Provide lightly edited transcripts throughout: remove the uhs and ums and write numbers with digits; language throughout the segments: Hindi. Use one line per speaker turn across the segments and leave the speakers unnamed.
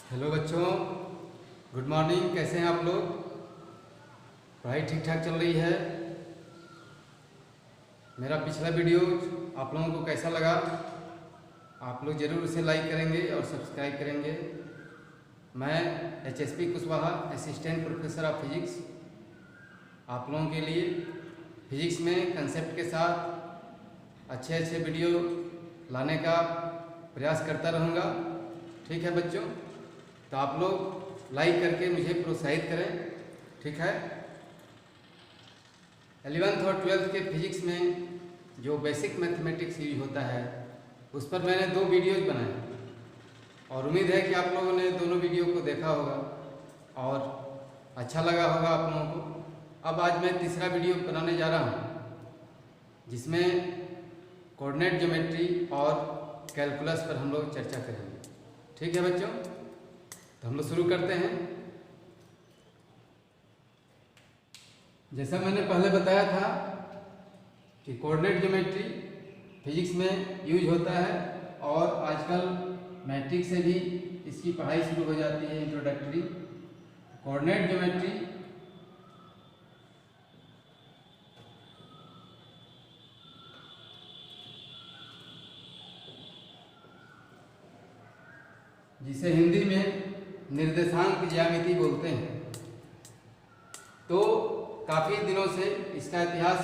हेलो बच्चों, गुड मॉर्निंग। कैसे हैं आप लोग? पढ़ाई ठीक ठाक चल रही है? मेरा पिछला वीडियो आप लोगों को कैसा लगा? आप लोग ज़रूर उसे लाइक करेंगे और सब्सक्राइब करेंगे। मैं HSP Kushwaha, assistant professor of physics, आप लोगों के लिए फिजिक्स में कंसेप्ट के साथ अच्छे अच्छे वीडियो लाने का प्रयास करता रहूँगा। ठीक है बच्चों, तो आप लोग लाइक करके मुझे प्रोत्साहित करें। ठीक है। 11th और 12th के फिजिक्स में जो बेसिक मैथमेटिक्स यूज होता है उस पर मैंने 2 वीडियोज बनाए और उम्मीद है कि आप लोगों ने दोनों वीडियो को देखा होगा और अच्छा लगा होगा आप लोगों को। अब आज मैं तीसरा वीडियो बनाने जा रहा हूँ जिसमें कोऑर्डिनेट ज्योमेट्री और कैलकुलस पर हम लोग चर्चा करेंगे। ठीक है बच्चों, तो हम लोग शुरू करते हैं। जैसा मैंने पहले बताया था कि कोऑर्डिनेट ज्योमेट्री फिजिक्स में यूज होता है और आजकल मैट्रिक से भी इसकी पढ़ाई शुरू हो जाती है, इंट्रोडक्टरी। कोऑर्डिनेट ज्योमेट्री जिसे हिंदी में निर्देशांक ज्यामिति बोलते हैं, तो काफ़ी दिनों से इसका इतिहास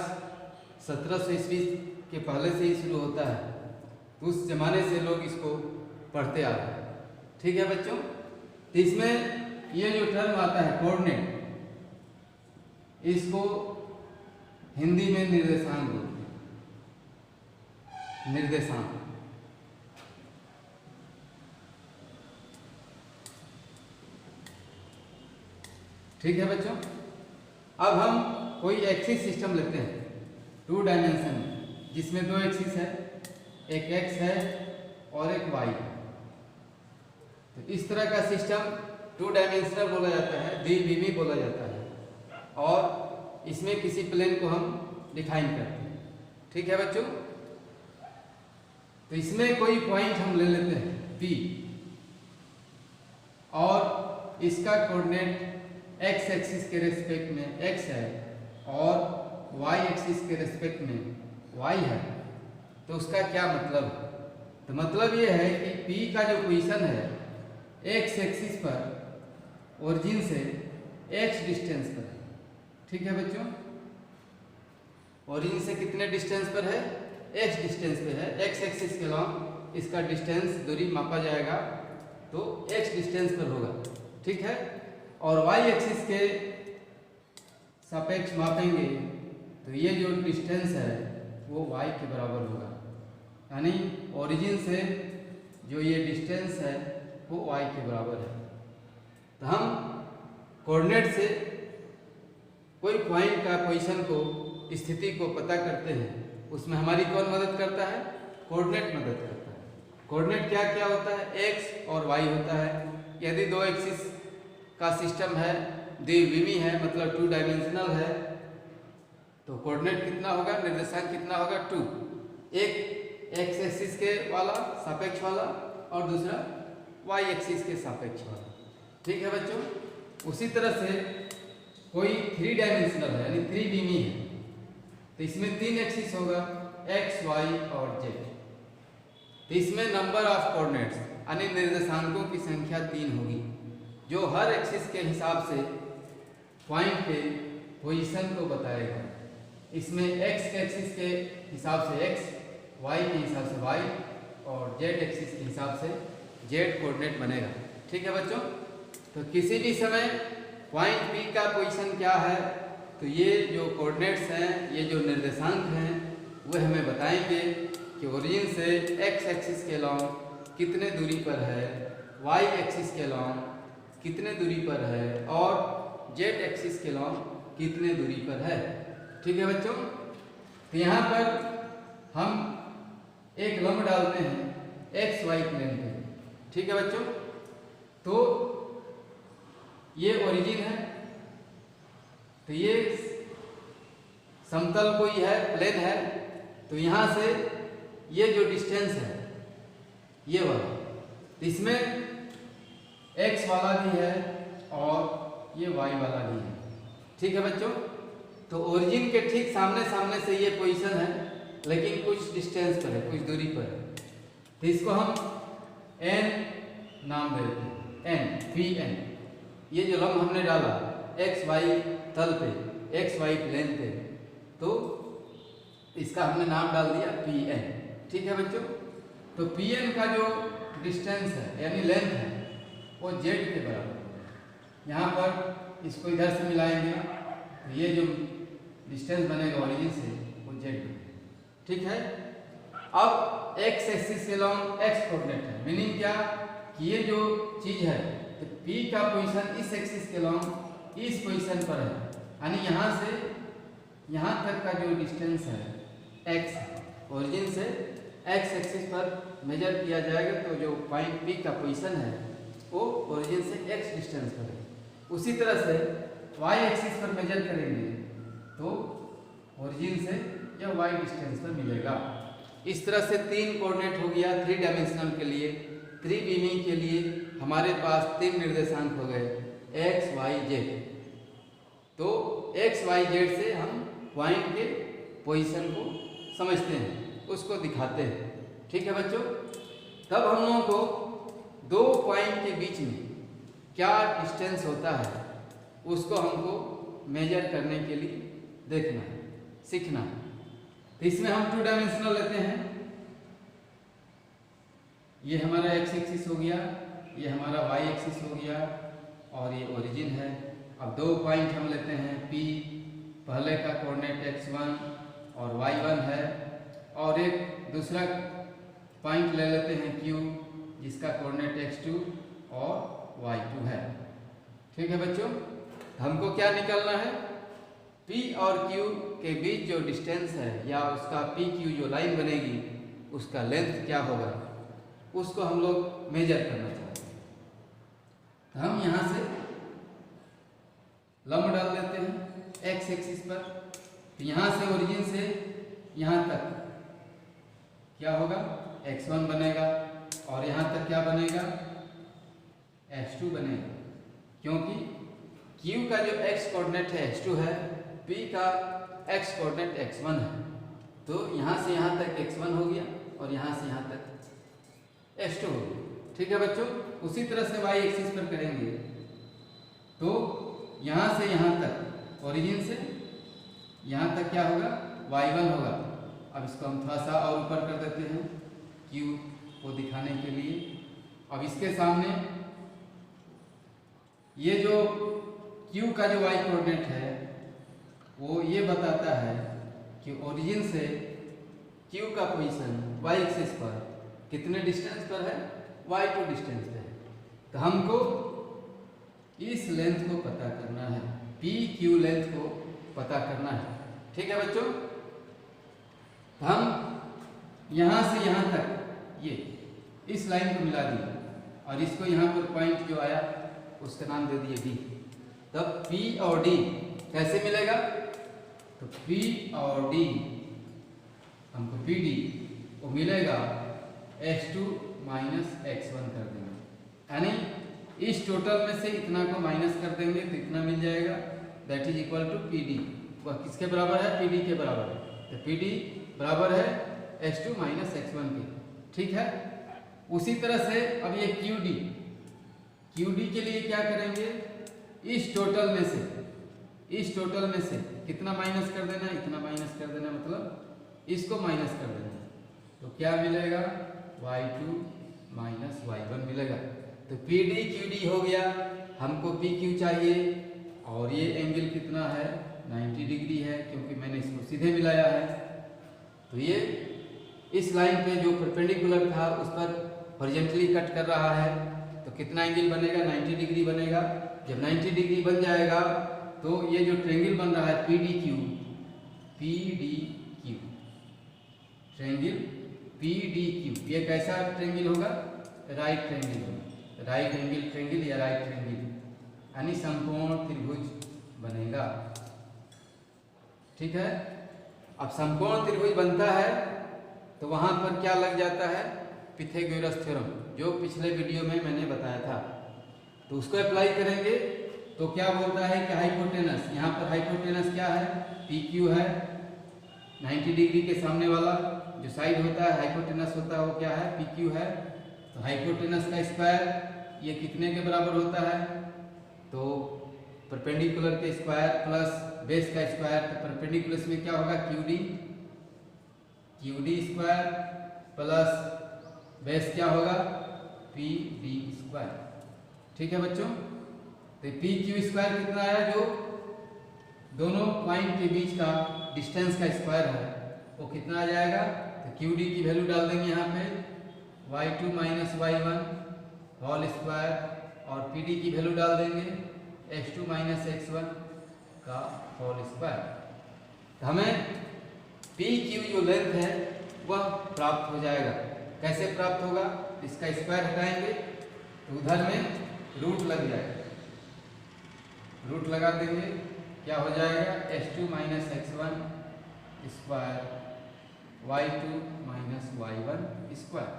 1700 ईस्वी के पहले से ही शुरू होता है। तो उस जमाने से लोग इसको पढ़ते आ रहे हैं। ठीक है बच्चों, तो इसमें ये जो टर्म आता है कोऑर्डिनेट, इसको हिंदी में निर्देशांक बोलते हैं। निर्देशांक ठीक है बच्चों। अब हम कोई एक्सिस सिस्टम लेते हैं 2 डायमेंशन जिसमें 2 एक्सिस है, एक x है और एक y। तो इस तरह का सिस्टम 2 डायमेंशनल बोला जाता है, द्विविमीय बोला जाता है और इसमें किसी प्लेन को हम डिफाइन करते हैं। ठीक है बच्चों, तो इसमें कोई पॉइंट हम ले लेते हैं P और इसका कोऑर्डिनेट x एक्सिस के रेस्पेक्ट में x है और y एक्सिस के रेस्पेक्ट में y है। तो उसका क्या मतलब है? तो मतलब ये है कि P का जो पोजीशन है x एक्सिस पर ओरिजिन से x डिस्टेंस पर है। ठीक है बच्चों, ओरिजिन से कितने डिस्टेंस पर है? x डिस्टेंस पे है। x एक्सिस के अलॉन्ग इसका डिस्टेंस दूरी मापा जाएगा तो x डिस्टेंस पर होगा। ठीक है, और y एक्सिस के सापेक्ष मापेंगे तो ये जो डिस्टेंस है वो y के बराबर होगा, यानी ओरिजिन से जो ये डिस्टेंस है वो y के बराबर है। तो हम कोऑर्डिनेट से कोई पॉइंट का पोजीशन को, स्थिति को पता करते हैं, उसमें हमारी कौन मदद करता है? कोऑर्डिनेट मदद करता है। कोऑर्डिनेट क्या क्या होता है? x और y होता है। यदि 2 एक्सिस का सिस्टम है, द्विविमीय है, मतलब 2 डायमेंशनल है, तो कोऑर्डिनेट कितना होगा? निर्देशांक कितना होगा? 2। एक x एक्सिस के वाला सापेक्ष वाला और दूसरा y एक्सिस के सापेक्ष वाला। ठीक है बच्चों, उसी तरह से कोई 3 डायमेंशनल है यानी त्रिविमीय है, तो इसमें 3 एक्सिस होगा x, y और z। तो इसमें नंबर ऑफ कोऑर्डिनेट्स यानी निर्देशांकों की संख्या 3 होगी जो हर एक्सिस के हिसाब से पॉइंट पे पोजीशन को बताएगा। इसमें x एक्सिस के हिसाब से x, y के हिसाब से y और z एक्सिस के हिसाब से z कोऑर्डिनेट बनेगा। ठीक है बच्चों, तो किसी भी समय पॉइंट P का पोजीशन क्या है, तो ये जो कोऑर्डिनेट्स हैं, ये जो निर्देशांक हैं, वह हमें बताएंगे कि ओरिजिन से x एक्सिस के अलॉन्ग कितने दूरी पर है, y एक्सिस के अलॉन्ग कितने दूरी पर है और z एक्सिस के अलॉन्ग कितने दूरी पर है। ठीक है बच्चों, तो यहाँ पर हम एक लंब डालते हैं एक्स वाई प्लेन पे। ठीक है बच्चों, तो ये ओरिजिन है, तो ये समतल कोई है, प्लेन है, तो यहाँ से ये जो डिस्टेंस है ये वाला, इसमें x वाला भी है और ये y वाला भी है। ठीक है बच्चों, तो ओरिजिन के ठीक सामने सामने से ये पोजीशन है, लेकिन कुछ डिस्टेंस पर है, कुछ दूरी पर है। तो इसको हम n नाम दे देते हैं, n Pn। ये जो लंब हमने डाला x y तल पे, x y प्लेन पे, तो इसका हमने नाम डाल दिया Pn। ठीक है बच्चों, तो Pn का जो डिस्टेंस है यानी लेंथ है वो z के बराबर है। यहाँ पर इसको इधर से मिलाएंगे तो ये जो डिस्टेंस बनेगा ओरिजिन से वो z बनेगा। ठीक है, अब x एक्सिस के लॉन्ग x कोऑर्डिनेट है, मीनिंग क्या कि ये जो चीज है तो P का पोजीशन इस एक्सिस के लॉन्ग इस पोजीशन पर है, यानी यहाँ से यहाँ तक का जो डिस्टेंस है x ओरिजिन से x एक्सिस पर मेजर किया जाएगा, तो जो पॉइंट P का पोजीशन है वो ओरिजिन से x डिस्टेंस पर है। उसी तरह से y एक्सिस पर मेजर करेंगे तो ओरिजिन से यह y डिस्टेंस पर मिलेगा। इस तरह से तीन कोऑर्डिनेट हो गया, 3 डायमेंशनल के लिए, 3 बीमिंग के लिए हमारे पास 3 निर्देशांक हो गए x y z। तो x y z से हम पॉइंट के पोजीशन को समझते हैं, उसको दिखाते हैं। ठीक है बच्चों, तब हम लोगों को दो पॉइंट के बीच में क्या डिस्टेंस होता है उसको हमको मेजर करने के लिए देखना है, सीखना है। तो इसमें हम 2 डायमेंशनल लेते हैं, ये हमारा x एक्सिस हो गया, ये हमारा y एक्सिस हो गया और ये ओरिजिन है। अब दो पॉइंट हम लेते हैं P, पहले का कोऑर्डिनेट x1 और y1 है, और एक दूसरा पॉइंट ले लेते हैं Q जिसका कोऑर्डिनेट x2 और y2 है। ठीक है बच्चों, हमको क्या निकालना है, P और Q के बीच जो डिस्टेंस है या उसका PQ जो लाइन बनेगी उसका लेंथ क्या होगा उसको हम लोग मेजर करना चाहते हैं। तो हम यहाँ से लंब डाल देते हैं x एक्सिस पर, तो यहाँ से ओरिजिन से यहाँ तक क्या होगा x1 बनेगा और यहाँ तक क्या बनेगा x2 बनेगा, क्योंकि Q का जो x कोऑर्डिनेट है x2 है, P का x कोऑर्डिनेट x1 है, तो यहाँ से यहाँ तक x1 हो गया और यहाँ से यहाँ तक x2 हो गया। ठीक है बच्चों, उसी तरह से y एक्सिस पर करेंगे तो यहाँ से यहाँ तक ओरिजिन से यहाँ तक क्या होगा y1 होगा। अब इसको हम थोड़ा सा और ऊपर कर देते हैं Q को दिखाने के लिए। अब इसके सामने ये जो Q का जो y कोऑर्डिनेट है वो ये बताता है कि ओरिजिन से Q का पोजीशन y एक्सिस पर कितने डिस्टेंस पर है, y2 डिस्टेंस पे है। तो हमको इस लेंथ को पता करना है, PQ लेंथ को पता करना है। ठीक है बच्चों, हम यहाँ से यहाँ तक ये इस लाइन को मिला दिया और इसको यहाँ पर पॉइंट जो आया उसका नाम दे दिए D। तब P और D कैसे मिलेगा, तो P और D हमको PD वो मिलेगा x2 माइनस x1 कर देंगे, यानी इस टोटल में से इतना को माइनस कर देंगे तो इतना मिल जाएगा, that is equal to PD। वह किसके बराबर है, PD के बराबर है, तो PD बराबर है x2 माइनस x1 के। ठीक है, उसी तरह से अब ये QD के लिए क्या करेंगे, इस टोटल में से कितना माइनस कर देना, इतना माइनस कर देना, मतलब इसको माइनस कर देना, तो क्या मिलेगा y2 माइनस y1 मिलेगा। तो PD QD हो गया, हमको PQ चाहिए और ये एंगल कितना है 90 डिग्री है, क्योंकि मैंने इसको सीधे मिलाया है। तो ये इस लाइन पे जो परपेंडिकुलर था उस पर हॉरिजॉन्टली कट कर रहा है, तो कितना एंगल बनेगा 90 डिग्री बनेगा। जब 90 डिग्री बन जाएगा तो ये जो ट्रायंगल बन रहा है PDQ ट्रायंगल PDQ, ये कैसा ट्रायंगल होगा, राइट ट्रायंगल होगा, राइट एंगल ट्रायंगल या राइट ट्रायंगल, यानी समकोण त्रिभुज बनेगा। ठीक है, अब समकोण त्रिभुज बनता है तो वहां पर क्या लग जाता है, पिथागोरस थ्योरम, जो पिछले वीडियो में मैंने बताया था। तो उसको अप्लाई करेंगे तो क्या बोलता है कि हाइपोटेनस, यहाँ पर हाइपोटेनस क्या है, पी क्यू है, 90 डिग्री के सामने वाला जो साइड होता है हाइपोटेनस होता है वो क्या है, पी क्यू है। तो हाइपोटेनस का स्क्वायर ये कितने के बराबर होता है, तो परपेंडिकुलर के स्क्वायर प्लस बेस का स्क्वायर, तो परपेंडिकुलर में क्या होगा, Q D square plus base क्या होगा, पी डी स्क्वायर। ठीक है बच्चों, तो पी क्यू स्क्वायर कितना आया, जो दोनों पॉइंट के बीच का डिस्टेंस का स्क्वायर है वो कितना आ जाएगा, तो क्यू डी की वैल्यू डाल देंगे यहाँ पे y2 minus y1 whole square, और पी डी की वैल्यू डाल देंगे x2 माइनस x1 का होल स्क्वायर। तो हमें पी क्यू जो लेंथ है वह प्राप्त हो जाएगा। कैसे प्राप्त होगा, इसका स्क्वायर हटाएंगे तो उधर में रूट लग जाएगा, रूट लगा देंगे, क्या हो जाएगा, x2 minus x1 square y2 minus y1 square.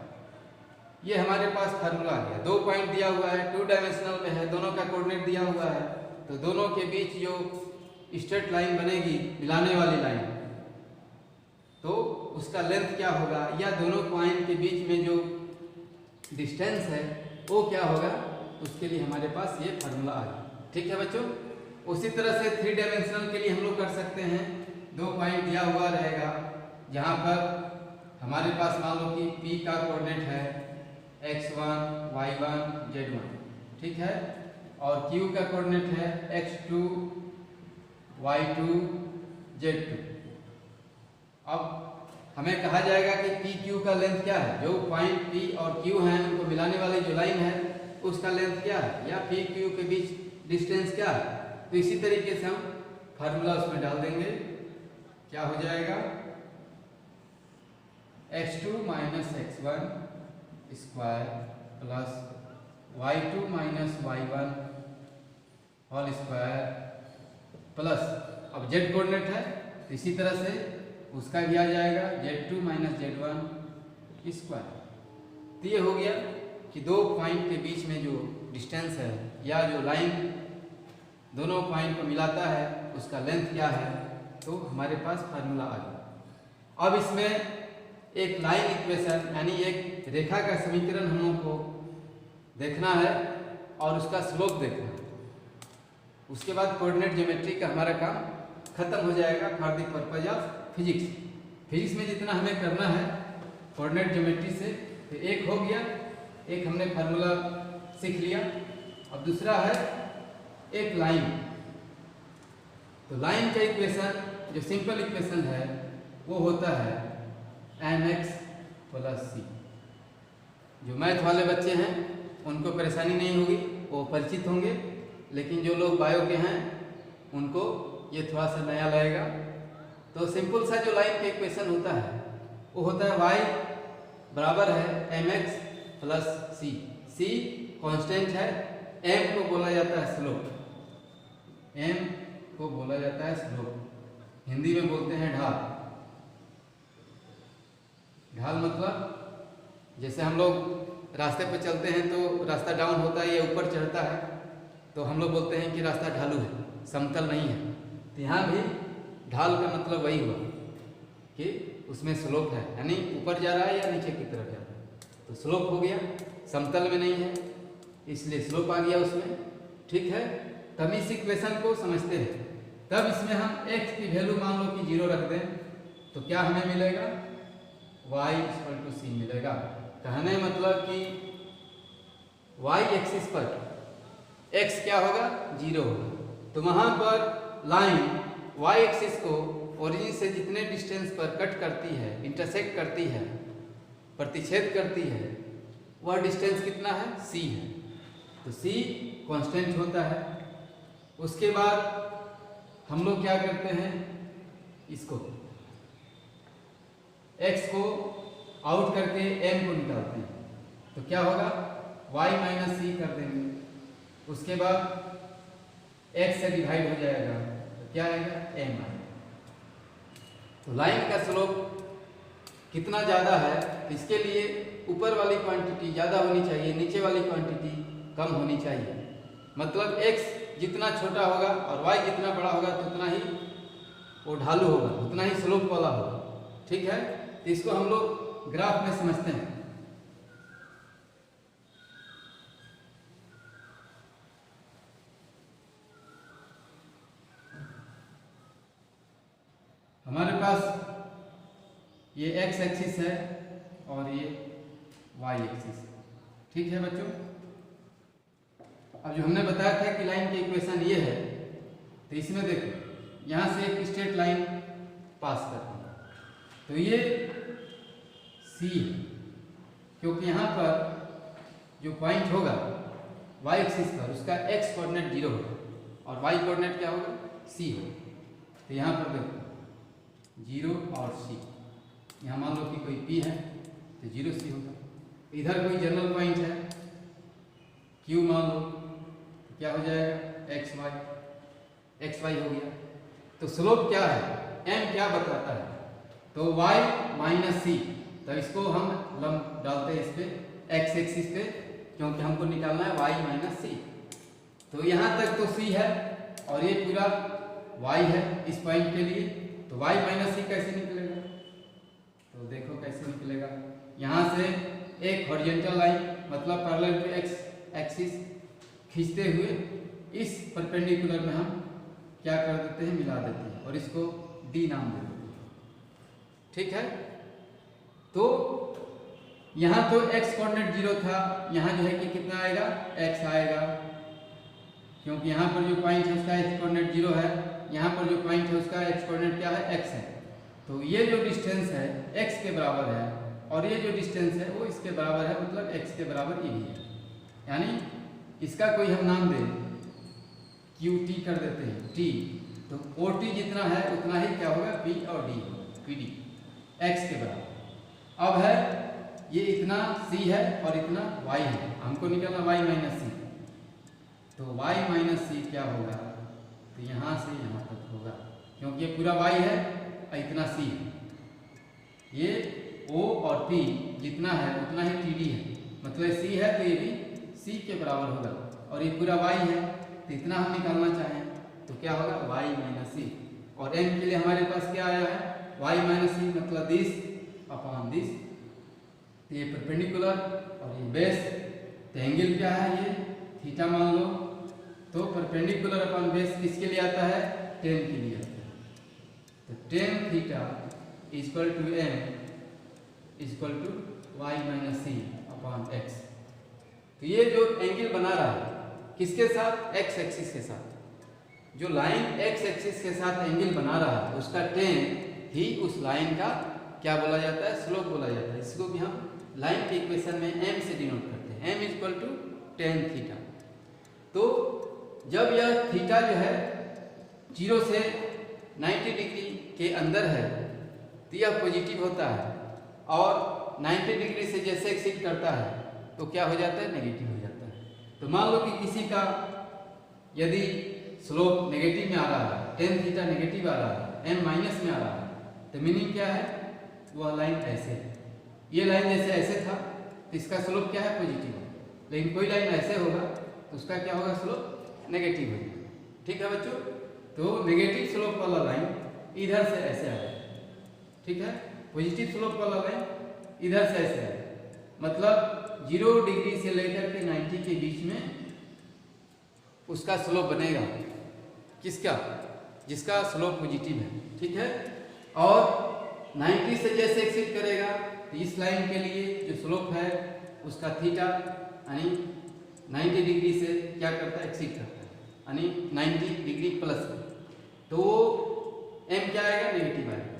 ये हमारे पास फार्मूला आ गया। 2 पॉइंट दिया हुआ है, 2 डायमेंशनल में है, दोनों का कोऑर्डिनेट दिया हुआ है, तो दोनों के बीच जो स्ट्रेट लाइन बनेगी, मिलाने वाली लाइन, तो उसका लेंथ क्या होगा, या दोनों पॉइंट के बीच में जो डिस्टेंस है वो क्या होगा, उसके लिए हमारे पास ये फार्मूला आ गया। ठीक है बच्चों, उसी तरह से 3 डायमेंशनल के लिए हम लोग कर सकते हैं। 2 पॉइंट दिया हुआ रहेगा, जहाँ पर हमारे पास मान लो कि P का कोऑर्डिनेट है x1 y1 z1, ठीक है, और Q का कोऑर्डिनेट है x2 y2 z2। अब हमें कहा जाएगा कि पी क्यू का लेंथ क्या है, जो पॉइंट P और Q हैं उनको मिलाने वाली जो लाइन है उसका लेंथ क्या है, या पी क्यू के बीच डिस्टेंस क्या है। तो इसी तरीके से हम फार्मूला उसमें डाल देंगे, क्या हो जाएगा, x2 minus x1 square plus y2 minus y1 whole square plus, अब z कोऑर्डिनेट है तो इसी तरह से उसका भी आ जाएगा z2 माइनस z1 स्क्वायर। तो ये हो गया कि 2 पॉइंट के बीच में जो डिस्टेंस है या जो लाइन दोनों पॉइंट को मिलाता है उसका लेंथ क्या है, तो हमारे पास फार्मूला आ गया। अब इसमें एक लाइन इक्वेशन यानी एक रेखा का समीकरण हम लोग को देखना है और उसका स्लोप देखना है। उसके बाद कोऑर्डिनेट ज्योमेट्री का हमारा काम खत्म हो जाएगा for the purpose of physics. Physics में जितना हमें करना है कोऑर्डिनेट ज्योमेट्री से, तो एक हो गया, एक हमने फार्मूला सीख लिया। अब दूसरा है एक लाइन। तो लाइन का इक्वेशन जो सिंपल इक्वेशन है वो होता है mx प्लस c। जो मैथ वाले बच्चे हैं उनको परेशानी नहीं होगी, वो परिचित होंगे, लेकिन जो लोग बायो के हैं उनको ये थोड़ा सा नया लगेगा। तो सिंपल सा जो लाइन का इक्वेशन होता है वो होता है y बराबर है mx plus c। c constant है, m को बोला जाता है स्लोप, m को बोला जाता है स्लोप, हिंदी में बोलते हैं ढाल। ढाल मतलब जैसे हम लोग रास्ते पर चलते हैं तो रास्ता डाउन होता है या ऊपर चढ़ता है, तो हम लोग बोलते हैं कि रास्ता ढालू है, समतल नहीं है। तो यहाँ भी ढाल का मतलब वही हुआ कि उसमें स्लोप है, यानी ऊपर जा रहा है या नीचे की तरफ जा रहा है। तो स्लोप हो गया, समतल में नहीं है इसलिए स्लोप आ गया उसमें। ठीक है, तब इस इक्वेशन को समझते हैं। तब इसमें हम x की वैल्यू मान लो कि 0 रख दें तो क्या हमें मिलेगा, y = c मिलेगा। कहने मतलब कि y एक्सिस पर x क्या होगा, 0 होगा। तो वहाँ पर लाइन y एक्सिस को ओरिजिन से जितने डिस्टेंस पर कट करती है, इंटरसेक्ट करती है, प्रतिच्छेद करती है, वह डिस्टेंस कितना है, c है। तो c कांस्टेंट होता है। उसके बाद हम लोग क्या करते हैं, इसको x को आउट करके m को निकालते हैं, तो क्या होगा, y माइनस c कर देंगे। उसके बाद x से डिवाइड हो जाएगा तो क्या आएगा, m आएगा। तो लाइन का स्लोप कितना ज़्यादा है, इसके लिए ऊपर वाली क्वांटिटी ज़्यादा होनी चाहिए, नीचे वाली क्वांटिटी कम होनी चाहिए। मतलब x जितना छोटा होगा और y जितना बड़ा होगा तो उतना ही वो ढालू होगा, उतना ही स्लोप वाला होगा। ठीक है, तो इसको हम लोग ग्राफ में समझते हैं। हमारे पास ये x एक्सिस है और ये y एक्सिस है। ठीक है बच्चों, अब जो हमने बताया था कि लाइन की इक्वेशन ये है, तो इसमें देखो यहाँ से एक स्ट्रेट लाइन पास करते हैं, तो ये C है, क्योंकि यहाँ पर जो पॉइंट होगा y एक्सिस पर उसका x कोऑर्डिनेट 0 होगा और y कोऑर्डिनेट क्या होगा, C होगा। तो यहाँ पर देखो 0 और C, यहाँ मान लो कि कोई P है तो 0 C होगा। इधर कोई जनरल पॉइंट है Q मान लो, तो क्या हो जाएगा x y हो गया। तो स्लोप क्या है, m क्या बताता है, तो y माइनस सी, तो इसको हम लंब डालते हैं इस पे x एक्सिस पे, क्योंकि हमको निकालना है y माइनस सी। तो यहाँ तक तो c है और ये पूरा y है इस पॉइंट के लिए, तो y माइनस सी कैसे निकलेगा, तो देखो कैसे निकलेगा। यहाँ से एक हॉरिजॉन्टल लाइन मतलब पैरेलल टू x एक्सिस खींचते हुए इस परपेंडिकुलर में हम क्या कर देते हैं, मिला देते हैं और इसको d नाम दे देते हैं। ठीक है, तो यहाँ तो x कोऑर्डिनेट 0 था, यहाँ जो है कि कितना आएगा, x आएगा, क्योंकि यहाँ पर जो पॉइंट है उसका x कोऑर्डिनेट 0 है, यहाँ पर जो पॉइंट है उसका x कोऑर्डिनेट क्या है, x है। तो ये जो डिस्टेंस है x के बराबर है और ये जो डिस्टेंस है वो इसके बराबर है, मतलब x के बराबर ये भी है। यानी इसका कोई हम नाम दें QT कर देते हैं T, तो OT जितना है उतना ही क्या होगा, P और D होगा, PD x के बराबर। अब है ये इतना C है और इतना y है, हमको निकालना y माइनस सी, तो y माइनस सी क्या होगा, तो यहाँ से यहाँ तक होगा, क्योंकि ये पूरा y है और इतना C है। ये O और P जितना है उतना ही TD है, मतलब C है तो ये भी C के बराबर होगा, और ये पूरा y है तो इतना हम निकालना चाहें तो क्या होगा, y माइनस सी, और m के लिए हमारे पास क्या आया है, y माइनस सी मतलब 10/10। तो ये परपेंडिकुलर और ये बेस, तो एंगल क्या है, ये थीटा मान लो, तो परपेंडिकुलर अपॉन बेस किसके लिए आता है, टेन के लिए आता है। तो tan theta equal to m equal to y minus C upon x। तो ये जो एंगल बना रहा है किसके साथ, x एक्सिस के साथ, जो लाइन x एक्सिस के साथ एंगल बना रहा है उसका टेन ही उस लाइन का क्या बोला जाता है, स्लोप बोला जाता है। इसको भी हम लाइन के इक्वेशन में m से डिनोट करते हैं, m equal to tan theta. तो जब यह थीटा जो है 0 से 90 डिग्री के अंदर है तो यह पॉजिटिव होता है, और 90 डिग्री से जैसे एक्सीड करता है तो क्या हो जाता है, नेगेटिव हो जाता है। तो मान लो कि किसी का यदि स्लोप नेगेटिव में आ रहा है, टेन थीटा नेगेटिव आ रहा है, m माइनस में आ रहा है, तो मीनिंग क्या है, वह लाइन ऐसे है, ये लाइन जैसे ऐसे था तो इसका स्लोप क्या है, पॉजिटिव है, लेकिन कोई लाइन ऐसे होगा तो उसका क्या होगा, स्लोप नेगेटिव होगा। ठीक है बच्चों, तो नेगेटिव स्लोप वाला लाइन इधर से ऐसे आएगा, ठीक है, पॉजिटिव स्लोप वाला लाइन इधर से ऐसे आएगा, मतलब 0 डिग्री से लेकर के 90 के बीच में उसका स्लोप बनेगा, किसका, जिसका स्लोप पॉजिटिव है। ठीक है, और 90 से जैसे एक्सीड करेगा तो इस लाइन के लिए जो स्लोप है उसका थीटा यानी 90 डिग्री से क्या करता है, एक्सीड करता है, यानी 90 डिग्री प्लस में, तो m क्या आएगा, नेगेटिव आएगा,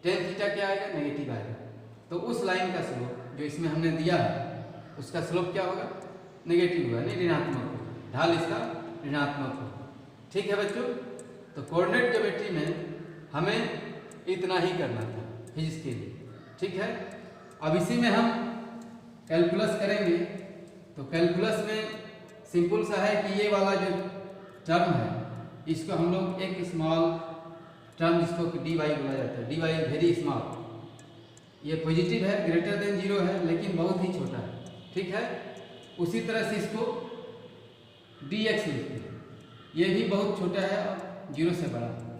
टेन थीटा क्या आएगा, नेगेटिव आएगा। तो उस लाइन का स्लोप जो इसमें हमने दिया है उसका स्लोप क्या होगा, नेगेटिव होगा, नहीं ऋणात्मक होगा, ढाल इसका ऋणात्मक होगा। ठीक है बच्चों, तो कोऑर्डिनेट ज्योमेट्री में हमें इतना ही करना था फिजिक्स के लिए। ठीक है, अब इसी में हम कैलकुलस करेंगे, तो कैलकुलस में सिंपल सा है कि ये वाला जो टर्म है इसको हम लोग एक स्मॉल टर्म जिसको dy बोला जाता है, dy वेरी स्मॉल, ये पॉजिटिव है, ग्रेटर देन 0 है, लेकिन बहुत ही छोटा है। ठीक है, उसी तरह से इसको डी एक्स लिखते हैं। ये भी बहुत छोटा है और जीरो से बड़ा है।